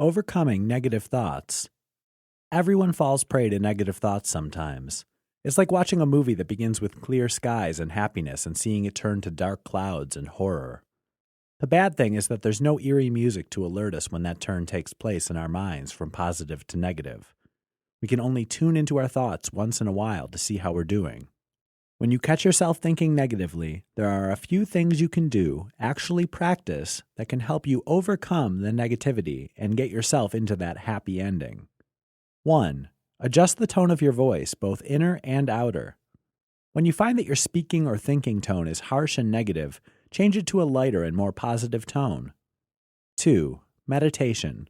Overcoming negative thoughts. Everyone falls prey to negative thoughts sometimes. It's like watching a movie that begins with clear skies and happiness and seeing it turn to dark clouds and horror. The bad thing is that there's no eerie music to alert us when that turn takes place in our minds from positive to negative. We can only tune into our thoughts once in a while to see how we're doing. When you catch yourself thinking negatively, there are a few things you can do, actually practice, that can help you overcome the negativity and get yourself into that happy ending. 1. Adjust the tone of your voice, both inner and outer. When you find that your speaking or thinking tone is harsh and negative, change it to a lighter and more positive tone. 2. Meditation.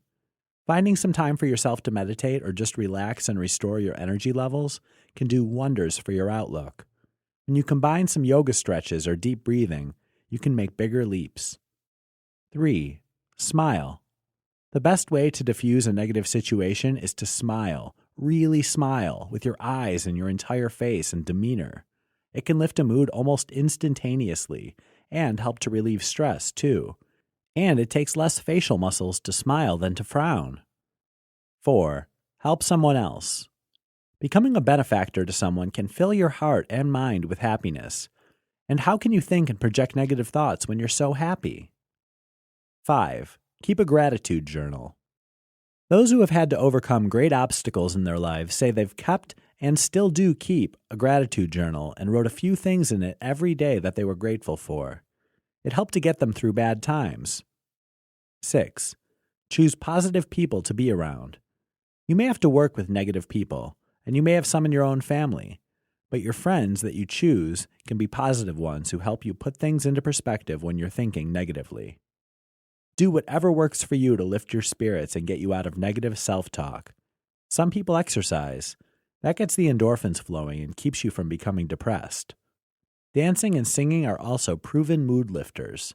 Finding some time for yourself to meditate or just relax and restore your energy levels can do wonders for your outlook. When you combine some yoga stretches or deep breathing, you can make bigger leaps. 3. Smile. The best way to diffuse a negative situation is to smile, really smile, with your eyes and your entire face and demeanor. It can lift a mood almost instantaneously and help to relieve stress, too. And it takes less facial muscles to smile than to frown. 4. Help someone else. Becoming a benefactor to someone can fill your heart and mind with happiness. And how can you think and project negative thoughts when you're so happy? 5. Keep a gratitude journal. Those who have had to overcome great obstacles in their lives say they've kept and still do keep a gratitude journal and wrote a few things in it every day that they were grateful for. It helped to get them through bad times. 6. Choose positive people to be around. You may have to work with negative people, and you may have some in your own family, but your friends that you choose can be positive ones who help you put things into perspective when you're thinking negatively. Do whatever works for you to lift your spirits and get you out of negative self-talk. Some people exercise. That gets the endorphins flowing and keeps you from becoming depressed. Dancing and singing are also proven mood lifters.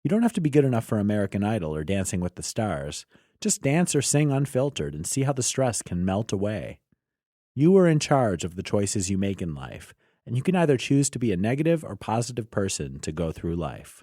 You don't have to be good enough for American Idol or Dancing with the Stars. Just dance or sing unfiltered and see how the stress can melt away. You are in charge of the choices you make in life, and you can either choose to be a negative or positive person to go through life.